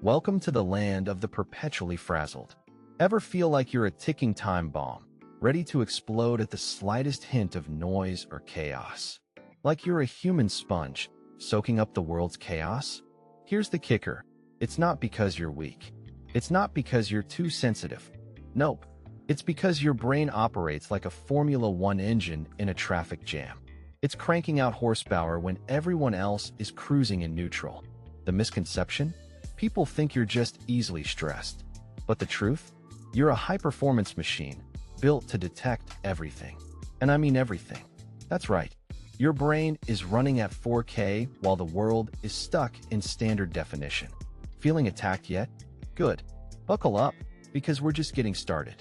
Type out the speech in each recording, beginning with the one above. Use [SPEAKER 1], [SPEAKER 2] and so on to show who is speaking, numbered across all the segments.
[SPEAKER 1] Welcome to the land of the perpetually frazzled. Ever feel like you're a ticking time bomb, ready to explode at the slightest hint of noise or chaos? Like you're a human sponge, soaking up the world's chaos? Here's the kicker. It's not because you're weak. It's not because you're too sensitive. Nope. It's because your brain operates like a Formula One engine in a traffic jam. It's cranking out horsepower when everyone else is cruising in neutral. The misconception? People think you're just easily stressed. But the truth? You're a high-performance machine, built to detect everything. And I mean everything. That's right. Your brain is running at 4K while the world is stuck in standard definition. Feeling attacked yet? Good. Buckle up, because we're just getting started.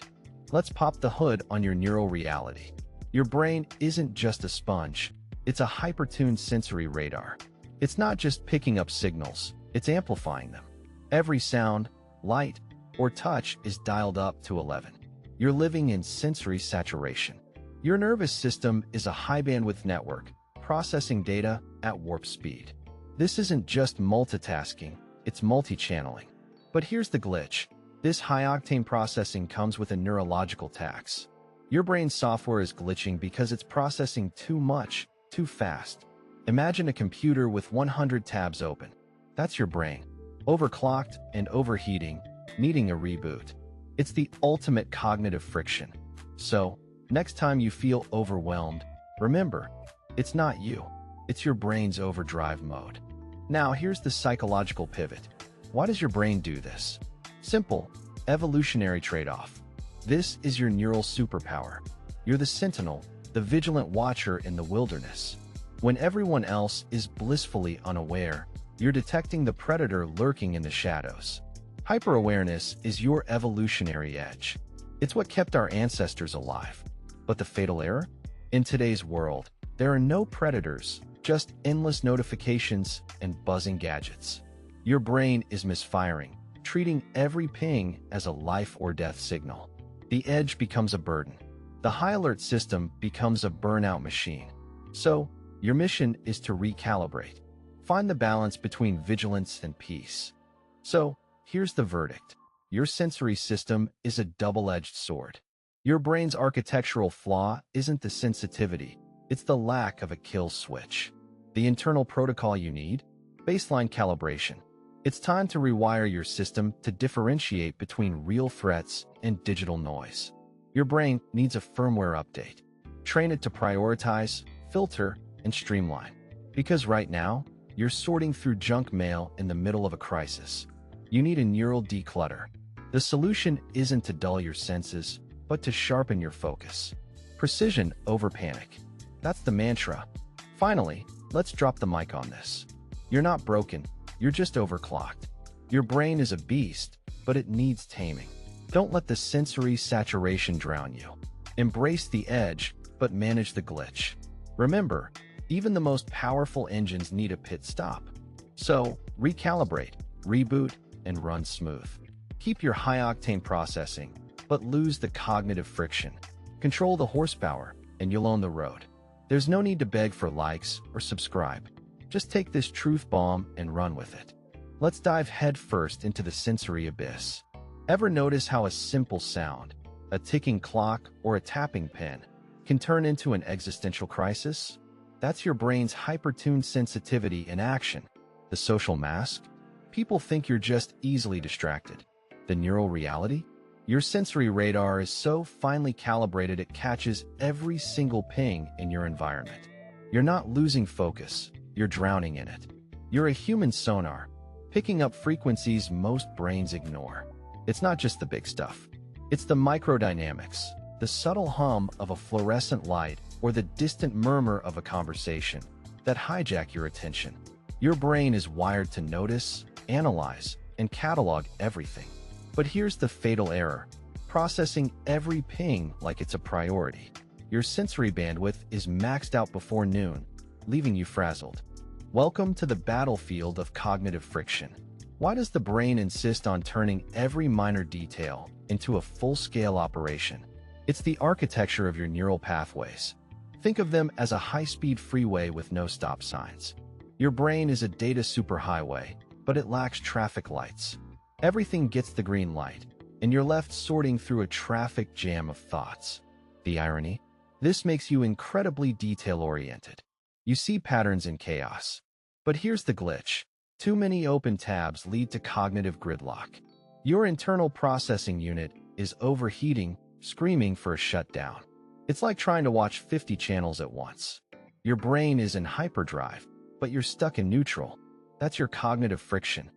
[SPEAKER 1] Let's pop the hood on your neural reality. Your brain isn't just a sponge. It's a hyper-tuned sensory radar. It's not just picking up signals, it's amplifying them. Every sound, light, or touch is dialed up to 11. You're living in sensory saturation. Your nervous system is a high-bandwidth network, processing data at warp speed. This isn't just multitasking, it's multi-channeling. But here's the glitch. This high-octane processing comes with a neurological tax. Your brain's software is glitching because it's processing too much, too fast. Imagine a computer with 100 tabs open. That's your brain. Overclocked and overheating, needing a reboot. It's the ultimate cognitive friction. So, next time you feel overwhelmed, remember, it's not you. It's your brain's overdrive mode. Now, here's the psychological pivot. Why does your brain do this? Simple, evolutionary trade-off. This is your neural superpower. You're the sentinel, the vigilant watcher in the wilderness. When everyone else is blissfully unaware, you're detecting the predator lurking in the shadows. Hyper-awareness is your evolutionary edge. It's what kept our ancestors alive. But the fatal error? In today's world, there are no predators, just endless notifications and buzzing gadgets. Your brain is misfiring, treating every ping as a life or death signal. The edge becomes a burden. The high alert system becomes a burnout machine. So, your mission is to recalibrate. Find the balance between vigilance and peace. So, here's the verdict. Your sensory system is a double-edged sword. Your brain's architectural flaw isn't the sensitivity, it's the lack of a kill switch. The internal protocol you need? Baseline calibration. It's time to rewire your system to differentiate between real threats and digital noise. Your brain needs a firmware update. Train it to prioritize, filter, and streamline. Because right now, you're sorting through junk mail in the middle of a crisis. You need a neural declutter. The solution isn't to dull your senses, but to sharpen your focus. Precision over panic. That's the mantra. Finally, let's drop the mic on this. You're not broken. You're just overclocked. Your brain is a beast, but it needs taming. Don't let the sensory saturation drown you. Embrace the edge, but manage the glitch. Remember, even the most powerful engines need a pit stop. So, recalibrate, reboot, and run smooth. Keep your high-octane processing, but lose the cognitive friction. Control the horsepower, and you'll own the road. There's no need to beg for likes or subscribe. Just take this truth bomb and run with it. Let's dive headfirst into the sensory abyss. Ever notice how a simple sound, a ticking clock or a tapping pen, can turn into an existential crisis? That's your brain's hyper-tuned sensitivity in action. The social mask? People think you're just easily distracted. The neural reality? Your sensory radar is so finely calibrated it catches every single ping in your environment. You're not losing focus. You're drowning in it. You're a human sonar, picking up frequencies most brains ignore. It's not just the big stuff. It's the microdynamics, the subtle hum of a fluorescent light, or the distant murmur of a conversation that hijack your attention. Your brain is wired to notice, analyze, and catalog everything. But here's the fatal error: processing every ping like it's a priority. Your sensory bandwidth is maxed out before noon, leaving you frazzled. Welcome to the battlefield of cognitive friction. Why does the brain insist on turning every minor detail into a full-scale operation? It's the architecture of your neural pathways. Think of them as a high-speed freeway with no stop signs. Your brain is a data superhighway, but it lacks traffic lights. Everything gets the green light, and you're left sorting through a traffic jam of thoughts. The irony? This makes you incredibly detail-oriented. You see patterns in chaos. But here's the glitch. Too many open tabs lead to cognitive gridlock. Your internal processing unit is overheating, screaming for a shutdown. It's like trying to watch 50 channels at once. Your brain is in hyperdrive, but you're stuck in neutral. That's your cognitive friction.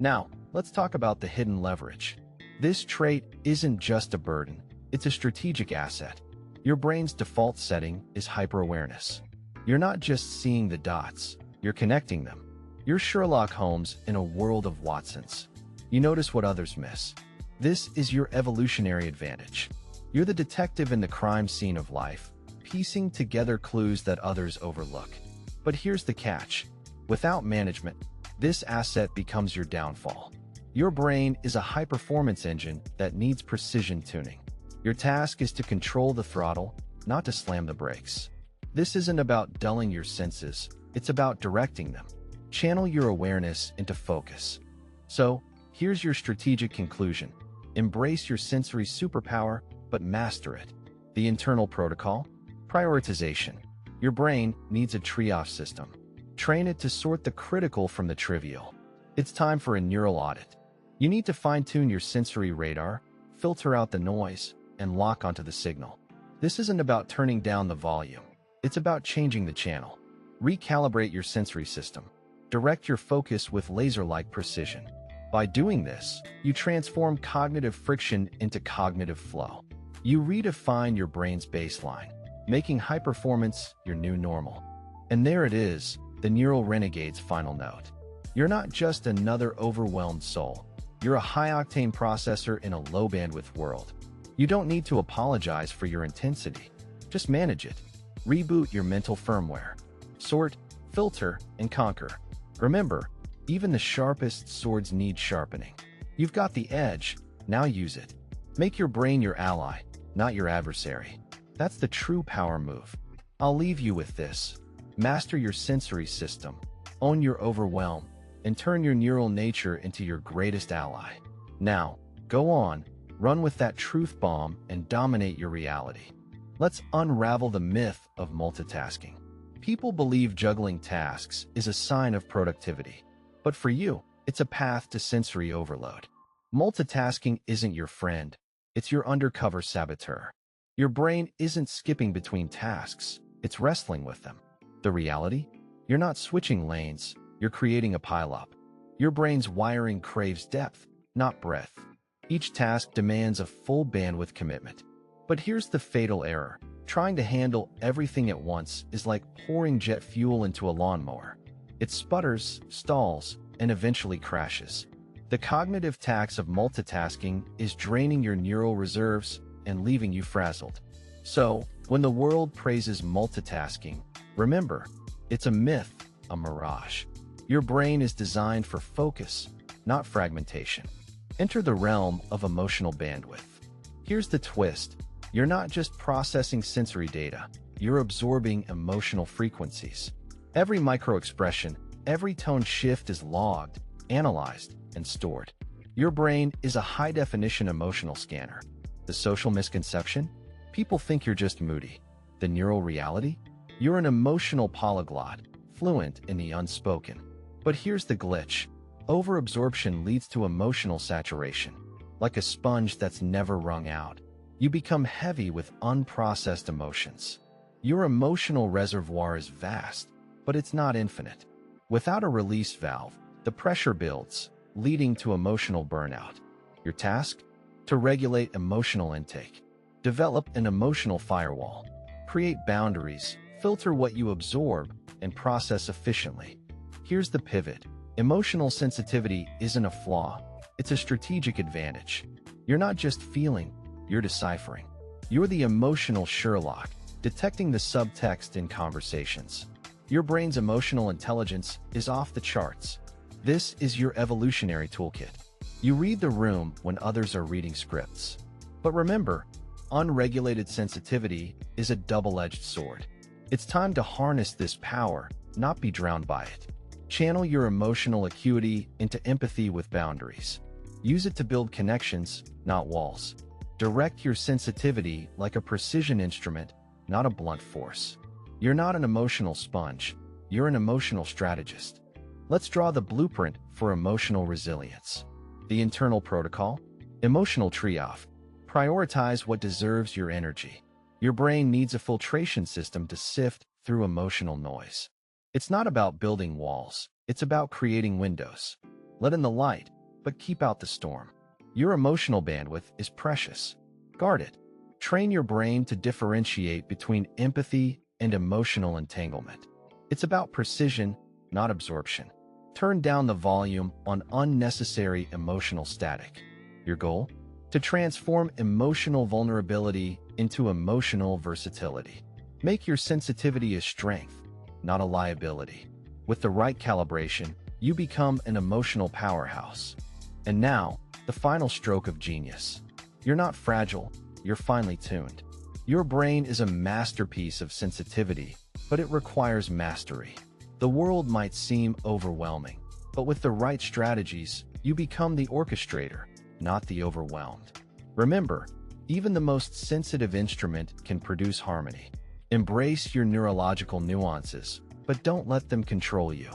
[SPEAKER 1] Now, let's talk about the hidden leverage. This trait isn't just a burden, it's a strategic asset. Your brain's default setting is hyper-awareness. You're not just seeing the dots, you're connecting them. You're Sherlock Holmes in a world of Watsons. You notice what others miss. This is your evolutionary advantage. You're the detective in the crime scene of life, piecing together clues that others overlook. But here's the catch. Without management, this asset becomes your downfall. Your brain is a high-performance engine that needs precision tuning. Your task is to control the throttle, not to slam the brakes. This isn't about dulling your senses, it's about directing them. Channel your awareness into focus. So, here's your strategic conclusion. Embrace your sensory superpower, but master it. The internal protocol? Prioritization. Your brain needs a triage system. Train it to sort the critical from the trivial. It's time for a neural audit. You need to fine-tune your sensory radar, filter out the noise, and lock onto the signal. This isn't about turning down the volume. It's about changing the channel. Recalibrate your sensory system. Direct your focus with laser-like precision. By doing this, you transform cognitive friction into cognitive flow. You redefine your brain's baseline, making high performance your new normal. And there it is, the neural renegade's final note. You're not just another overwhelmed soul. You're a high-octane processor in a low-bandwidth world. You don't need to apologize for your intensity. Just manage it. Reboot your mental firmware. Sort, filter, and conquer. Remember, even the sharpest swords need sharpening. You've got the edge, now use it. Make your brain your ally, not your adversary. That's the true power move. I'll leave you with this. Master your sensory system, own your overwhelm, and turn your neural nature into your greatest ally. Now, go on, run with that truth bomb and dominate your reality. Let's unravel the myth of multitasking. People believe juggling tasks is a sign of productivity. But for you, it's a path to sensory overload. Multitasking isn't your friend, it's your undercover saboteur. Your brain isn't skipping between tasks, it's wrestling with them. The reality? You're not switching lanes, you're creating a pileup. Your brain's wiring craves depth, not breadth. Each task demands a full bandwidth commitment. But here's the fatal error. Trying to handle everything at once is like pouring jet fuel into a lawnmower. It sputters, stalls, and eventually crashes. The cognitive tax of multitasking is draining your neural reserves and leaving you frazzled. So, when the world praises multitasking, remember, it's a myth, a mirage. Your brain is designed for focus, not fragmentation. Enter the realm of emotional bandwidth. Here's the twist. You're not just processing sensory data, you're absorbing emotional frequencies. Every micro-expression, every tone shift is logged, analyzed, and stored. Your brain is a high-definition emotional scanner. The social misconception? People think you're just moody. The neural reality? You're an emotional polyglot, fluent in the unspoken. But here's the glitch. Overabsorption leads to emotional saturation. Like a sponge that's never wrung out, you become heavy with unprocessed emotions. Your emotional reservoir is vast, but it's not infinite. Without a release valve, the pressure builds, leading to emotional burnout. Your task? To regulate emotional intake. Develop an emotional firewall. Create boundaries, filter what you absorb, and process efficiently. Here's the pivot. Emotional sensitivity isn't a flaw, it's a strategic advantage. You're not just feeling, you're deciphering. You're the emotional Sherlock, detecting the subtext in conversations. Your brain's emotional intelligence is off the charts. This is your evolutionary toolkit. You read the room when others are reading scripts. But remember, unregulated sensitivity is a double-edged sword. It's time to harness this power, not be drowned by it. Channel your emotional acuity into empathy with boundaries. Use it to build connections, not walls. Direct your sensitivity like a precision instrument, not a blunt force. You're not an emotional sponge. You're an emotional strategist. Let's draw the blueprint for emotional resilience. The internal protocol: emotional triage. Prioritize what deserves your energy. Your brain needs a filtration system to sift through emotional noise. It's not about building walls. It's about creating windows. Let in the light, but keep out the storm. Your emotional bandwidth is precious. Guard it. Train your brain to differentiate between empathy and emotional entanglement. It's about precision, not absorption. Turn down the volume on unnecessary emotional static. Your goal? To transform emotional vulnerability into emotional versatility. Make your sensitivity a strength, not a liability. With the right calibration, you become an emotional powerhouse. And now, the final stroke of genius. You're not fragile, you're finely tuned. Your brain is a masterpiece of sensitivity, but it requires mastery. The world might seem overwhelming, but with the right strategies, you become the orchestrator, not the overwhelmed. Remember, even the most sensitive instrument can produce harmony. Embrace your neurological nuances, but don't let them control you.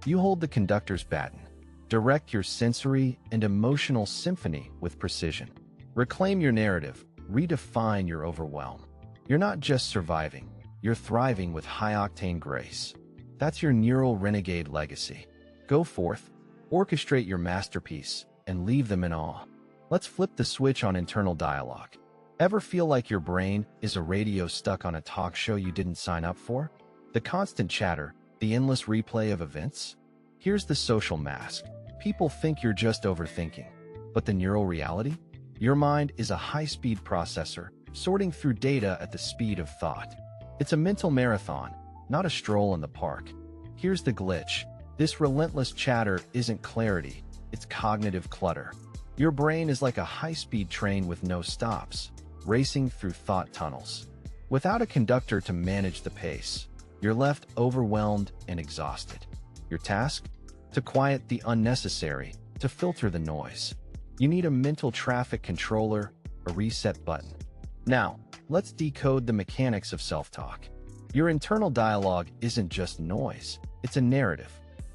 [SPEAKER 1] You hold the conductor's baton. Direct your sensory and emotional symphony with precision. Reclaim your narrative. Redefine your overwhelm. You're not just surviving, you're thriving with high-octane grace. That's your neural renegade legacy. Go forth, orchestrate your masterpiece, and leave them in awe. Let's flip the switch on internal dialogue. Ever feel like your brain is a radio stuck on a talk show you didn't sign up for? The constant chatter, the endless replay of events? Here's the social mask. People think you're just overthinking. But the neural reality? Your mind is a high-speed processor, sorting through data at the speed of thought. It's a mental marathon, not a stroll in the park. Here's the glitch. This relentless chatter isn't clarity, it's cognitive clutter. Your brain is like a high-speed train with no stops, racing through thought tunnels. Without a conductor to manage the pace, you're left overwhelmed and exhausted. Your task? To quiet the unnecessary, to filter the noise. You need a mental traffic controller, a reset button. Now, let's decode the mechanics of self-talk. Your internal dialogue isn't just noise, it's a narrative.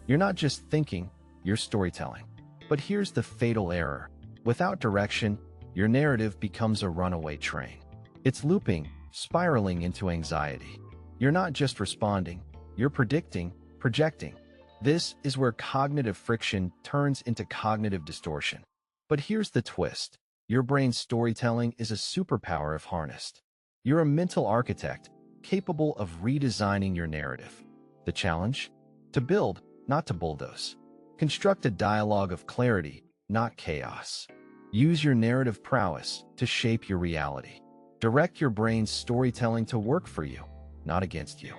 [SPEAKER 1] You're not just thinking, you're storytelling. But here's the fatal error. Without direction, your narrative becomes a runaway train. It's looping, spiraling into anxiety. You're not just responding, you're predicting, projecting. This is where cognitive friction turns into cognitive distortion. But here's the twist. Your brain's storytelling is a superpower if harnessed. You're a mental architect, capable of redesigning your narrative. The challenge? To build, not to bulldoze. Construct a dialogue of clarity, not chaos. Use your narrative prowess to shape your reality. Direct your brain's storytelling to work for you, not against you.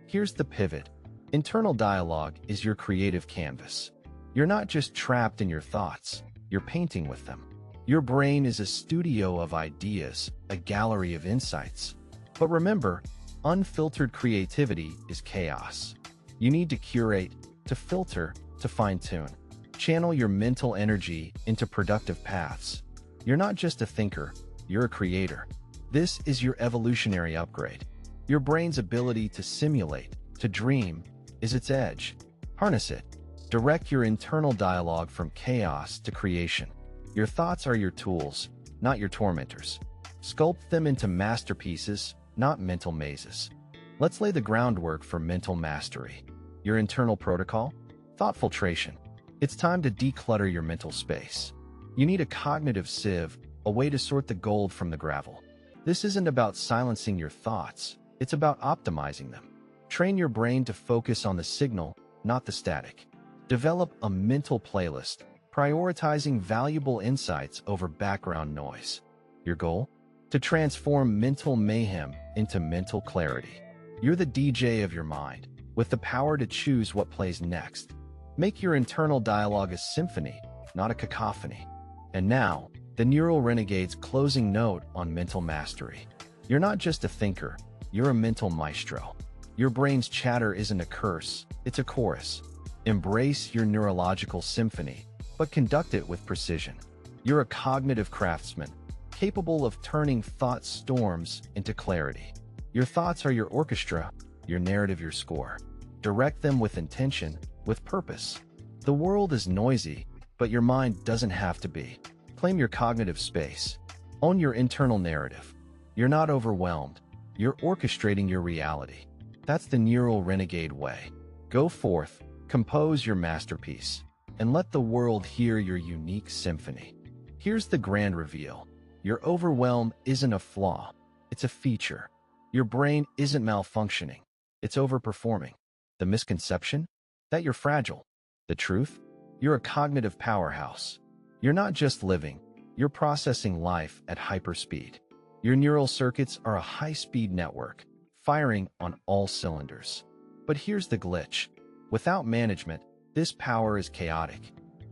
[SPEAKER 1] Here's the pivot. Internal dialogue is your creative canvas. You're not just trapped in your thoughts, you're painting with them. Your brain is a studio of ideas, a gallery of insights. But remember, unfiltered creativity is chaos. You need to curate, to filter, to fine-tune. Channel your mental energy into productive paths. You're not just a thinker, you're a creator. This is your evolutionary upgrade. Your brain's ability to simulate, to dream, is its edge. Harness it. Direct your internal dialogue from chaos to creation. Your thoughts are your tools, not your tormentors. Sculpt them into masterpieces, not mental mazes. Let's lay the groundwork for mental mastery. Your internal protocol? Thought filtration. It's time to declutter your mental space. You need a cognitive sieve, a way to sort the gold from the gravel. This isn't about silencing your thoughts, it's about optimizing them. Train your brain to focus on the signal, not the static. Develop a mental playlist, prioritizing valuable insights over background noise. Your goal? To transform mental mayhem into mental clarity. You're the DJ of your mind, with the power to choose what plays next. Make your internal dialogue a symphony, not a cacophony. And now, the Neural Renegade's closing note on mental mastery. You're not just a thinker, you're a mental maestro. Your brain's chatter isn't a curse, it's a chorus. Embrace your neurological symphony, but conduct it with precision. You're a cognitive craftsman, capable of turning thought storms into clarity. Your thoughts are your orchestra, your narrative your score. Direct them with intention, with purpose. The world is noisy, but your mind doesn't have to be. Claim your cognitive space. Own your internal narrative. You're not overwhelmed. You're orchestrating your reality. That's the neural renegade way. Go forth, compose your masterpiece, and let the world hear your unique symphony. Here's the grand reveal. Your overwhelm isn't a flaw. It's a feature. Your brain isn't malfunctioning. It's overperforming. The misconception? That you're fragile. The truth? You're a cognitive powerhouse. You're not just living. You're processing life at hyperspeed. Your neural circuits are a high-speed network, firing on all cylinders. But here's the glitch. Without management, this power is chaotic.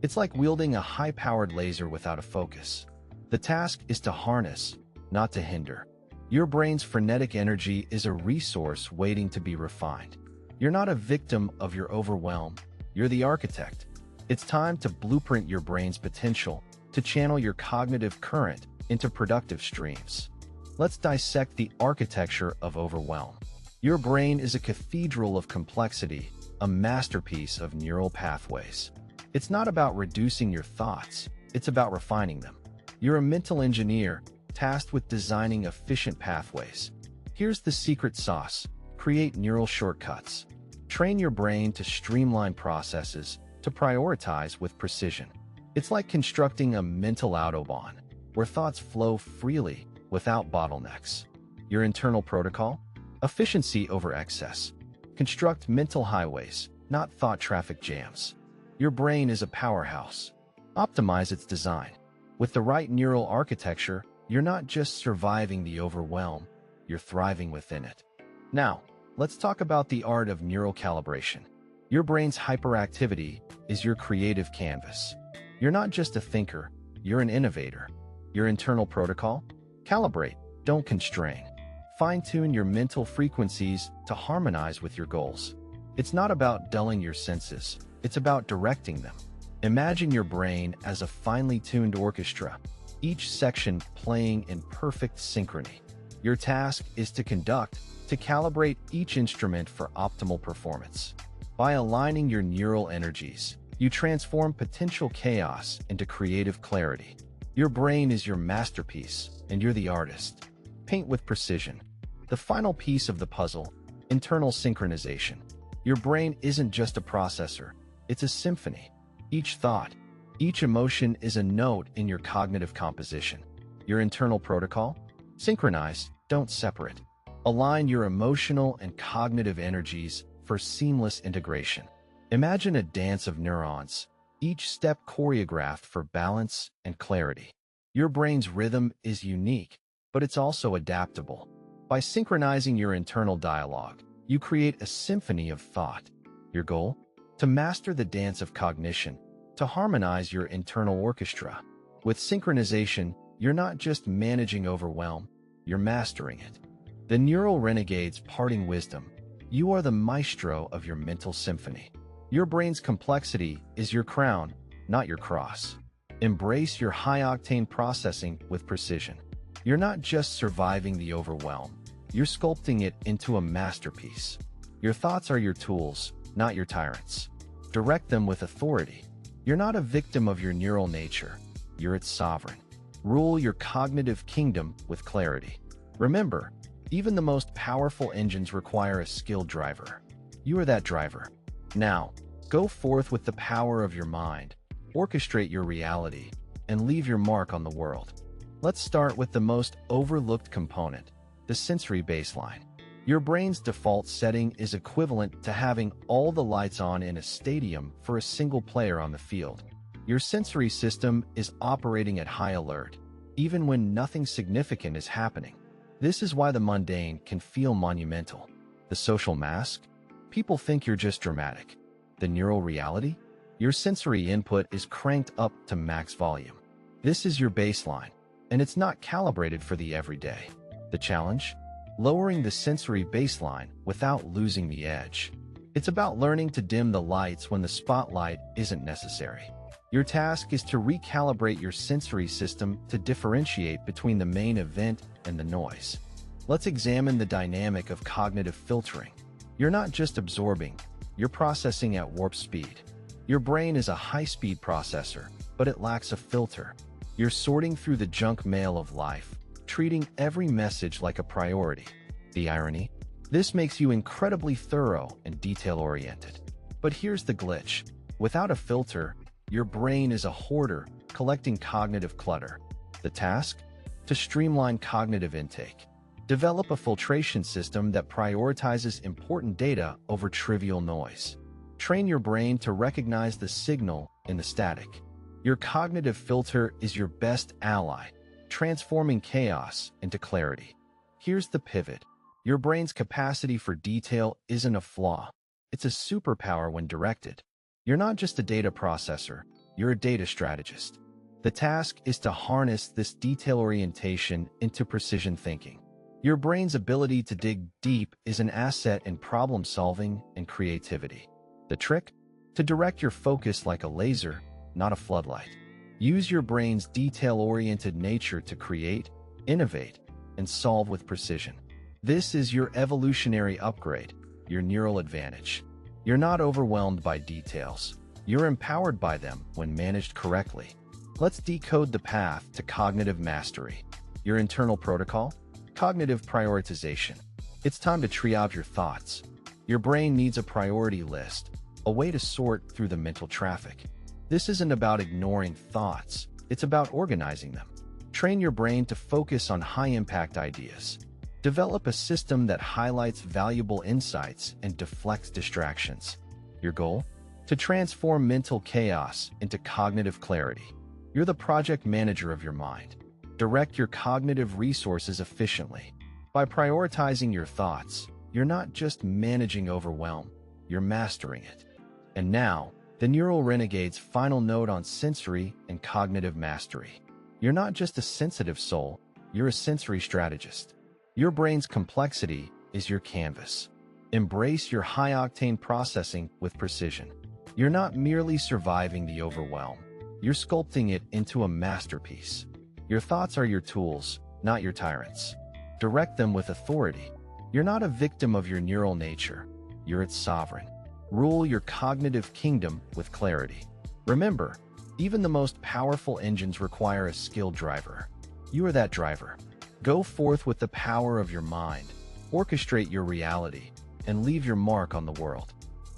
[SPEAKER 1] It's like wielding a high-powered laser without a focus. The task is to harness, not to hinder. Your brain's frenetic energy is a resource waiting to be refined. You're not a victim of your overwhelm. You're the architect. It's time to blueprint your brain's potential, to channel your cognitive current into productive streams. Let's dissect the architecture of overwhelm. Your brain is a cathedral of complexity, a masterpiece of neural pathways. It's not about reducing your thoughts, it's about refining them. You're a mental engineer, tasked with designing efficient pathways. Here's the secret sauce. Create neural shortcuts. Train your brain to streamline processes, to prioritize with precision. It's like constructing a mental autobahn, where thoughts flow freely without bottlenecks. Your internal protocol? Efficiency over excess. Construct mental highways, not thought traffic jams. Your brain is a powerhouse. Optimize its design. With the right neural architecture, you're not just surviving the overwhelm, you're thriving within it. Now, let's talk about the art of neural calibration. Your brain's hyperactivity is your creative canvas. You're not just a thinker, you're an innovator. Your internal protocol? Calibrate, don't constrain. Fine-tune your mental frequencies to harmonize with your goals. It's not about dulling your senses, it's about directing them. Imagine your brain as a finely tuned orchestra, each section playing in perfect synchrony. Your task is to calibrate each instrument for optimal performance. By aligning your neural energies, you transform potential chaos into creative clarity. Your brain is your masterpiece, and you're the artist. Paint with precision. The final piece of the puzzle, internal synchronization. Your brain isn't just a processor, it's a symphony. Each thought, each emotion is a note in your cognitive composition. Your internal protocol? Synchronize, don't separate. Align your emotional and cognitive energies for seamless integration. Imagine a dance of neurons, each step choreographed for balance and clarity. Your brain's rhythm is unique, but it's also adaptable. By synchronizing your internal dialogue, you create a symphony of thought. Your goal? To master the dance of cognition, to harmonize your internal orchestra. With synchronization, you're not just managing overwhelm, you're mastering it. The neural renegade's parting wisdom: you are the maestro of your mental symphony. Your brain's complexity is your crown, not your cross. Embrace your high-octane processing with precision. You're not just surviving the overwhelm, you're sculpting it into a masterpiece. Your thoughts are your tools, not your tyrants. Direct them with authority. You're not a victim of your neural nature, you're its sovereign. Rule your cognitive kingdom with clarity. Remember, even the most powerful engines require a skilled driver. You are that driver. Now, go forth with the power of your mind, orchestrate your reality, and leave your mark on the world. Let's start with the most overlooked component, the sensory baseline. Your brain's default setting is equivalent to having all the lights on in a stadium for a single player on the field. Your sensory system is operating at high alert, even when nothing significant is happening. This is why the mundane can feel monumental. The social mask? People think you're just dramatic. The neural reality? Your sensory input is cranked up to max volume. This is your baseline, and it's not calibrated for the everyday. The challenge? Lowering the sensory baseline without losing the edge. It's about learning to dim the lights when the spotlight isn't necessary. Your task is to recalibrate your sensory system to differentiate between the main event and the noise. Let's examine the dynamic of cognitive filtering. You're not just absorbing, you're processing at warp speed. Your brain is a high-speed processor, but it lacks a filter. You're sorting through the junk mail of life, treating every message like a priority. The irony? This makes you incredibly thorough and detail-oriented. But here's the glitch. Without a filter, your brain is a hoarder, collecting cognitive clutter. The task? To streamline cognitive intake. Develop a filtration system that prioritizes important data over trivial noise. Train your brain to recognize the signal in the static. Your cognitive filter is your best ally, transforming chaos into clarity. Here's the pivot. Your brain's capacity for detail isn't a flaw. It's a superpower when directed. You're not just a data processor, you're a data strategist. The task is to harness this detail orientation into precision thinking. Your brain's ability to dig deep is an asset in problem solving and creativity. The trick? To direct your focus like a laser, not a floodlight. Use your brain's detail-oriented nature to create, innovate, and solve with precision. This is your evolutionary upgrade, your neural advantage. You're not overwhelmed by details. You're empowered by them when managed correctly. Let's decode the path to cognitive mastery. Your internal protocol? Cognitive prioritization. It's time to triage your thoughts. Your brain needs a priority list, a way to sort through the mental traffic. This isn't about ignoring thoughts, it's about organizing them. Train your brain to focus on high-impact ideas. Develop a system that highlights valuable insights and deflects distractions. Your goal? To transform mental chaos into cognitive clarity. You're the project manager of your mind. Direct your cognitive resources efficiently. By prioritizing your thoughts, you're not just managing overwhelm, you're mastering it. And now, the Neural Renegade's final note on sensory and cognitive mastery. You're not just a sensitive soul, you're a sensory strategist. Your brain's complexity is your canvas. Embrace your high-octane processing with precision. You're not merely surviving the overwhelm, you're sculpting it into a masterpiece. Your thoughts are your tools, not your tyrants. Direct them with authority. You're not a victim of your neural nature, you're its sovereign. Rule your cognitive kingdom with clarity. Remember, even the most powerful engines require a skilled driver. You are that driver. Go forth with the power of your mind, orchestrate your reality, and leave your mark on the world.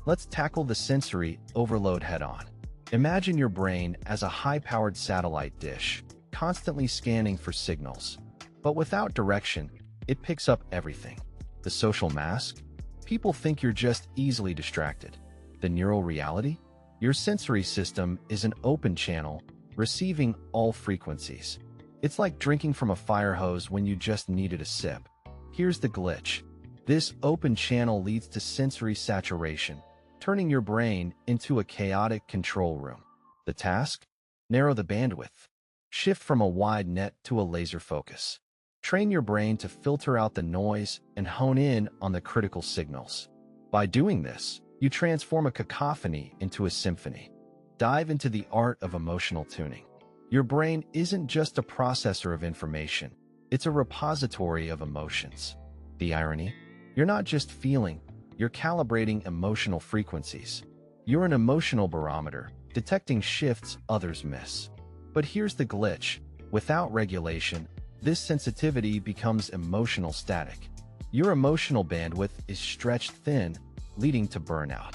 [SPEAKER 1] Let's tackle the sensory overload head-on. Imagine your brain as a high-powered satellite dish, constantly scanning for signals. But without direction, it picks up everything. The social mask? People think you're just easily distracted. The neural reality? Your sensory system is an open channel, receiving all frequencies. It's like drinking from a fire hose when you just needed a sip. Here's the glitch. This open channel leads to sensory saturation, turning your brain into a chaotic control room. The task? Narrow the bandwidth. Shift from a wide net to a laser focus. Train your brain to filter out the noise and hone in on the critical signals. By doing this, you transform a cacophony into a symphony. Dive into the art of emotional tuning. Your brain isn't just a processor of information, it's a repository of emotions. The irony? You're not just feeling, you're calibrating emotional frequencies. You're an emotional barometer, detecting shifts others miss. But here's the glitch. Without regulation, this sensitivity becomes emotional static. Your emotional bandwidth is stretched thin, leading to burnout.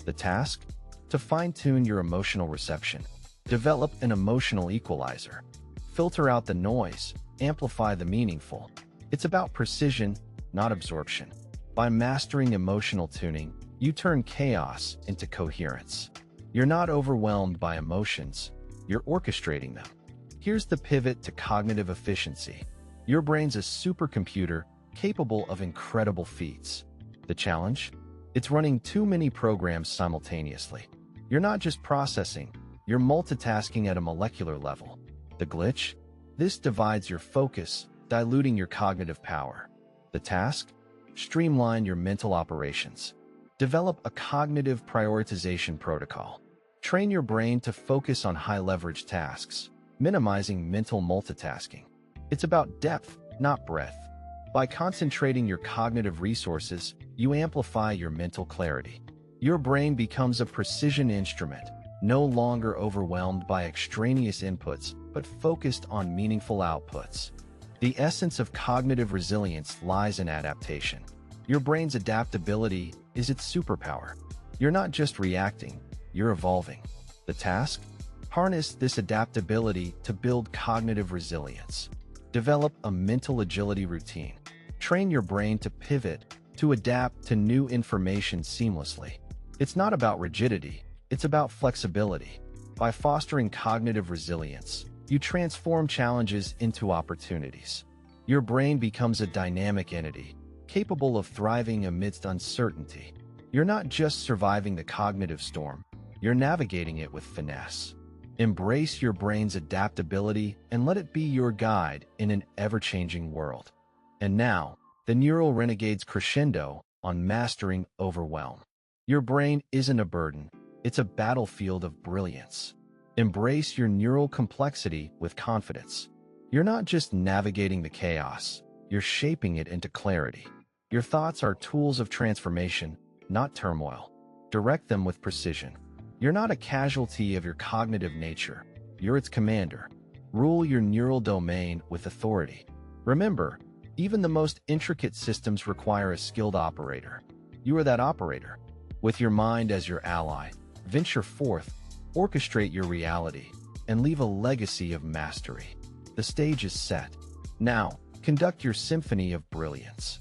[SPEAKER 1] The task? To fine-tune your emotional reception. Develop an emotional equalizer. Filter out the noise, amplify the meaningful. It's about precision, not absorption. By mastering emotional tuning, you turn chaos into coherence. You're not overwhelmed by emotions, you're orchestrating them. Here's the pivot to cognitive efficiency. Your brain's a supercomputer capable of incredible feats. The challenge? It's running too many programs simultaneously. You're not just processing, you're multitasking at a molecular level. The glitch? This divides your focus, diluting your cognitive power. The task? Streamline your mental operations. Develop a cognitive prioritization protocol. Train your brain to focus on high-leverage tasks, minimizing mental multitasking. It's about depth, not breadth. By concentrating your cognitive resources, you amplify your mental clarity. Your brain becomes a precision instrument, no longer overwhelmed by extraneous inputs, but focused on meaningful outputs. The essence of cognitive resilience lies in adaptation. Your brain's adaptability is its superpower. You're not just reacting, you're evolving. The task? Harness this adaptability to build cognitive resilience. Develop a mental agility routine. Train your brain to pivot, to adapt to new information seamlessly. It's not about rigidity, it's about flexibility. By fostering cognitive resilience, you transform challenges into opportunities. Your brain becomes a dynamic entity, capable of thriving amidst uncertainty. You're not just surviving the cognitive storm, you're navigating it with finesse. Embrace your brain's adaptability and let it be your guide in an ever-changing world. And now, the Neural Renegades crescendo on mastering overwhelm. Your brain isn't a burden, it's a battlefield of brilliance. Embrace your neural complexity with confidence. You're not just navigating the chaos, you're shaping it into clarity. Your thoughts are tools of transformation, not turmoil. Direct them with precision. You're not a casualty of your cognitive nature, you're its commander. Rule your neural domain with authority. Remember, even the most intricate systems require a skilled operator. You are that operator. With your mind as your ally, venture forth, orchestrate your reality, and leave a legacy of mastery. The stage is set. Now, conduct your symphony of brilliance.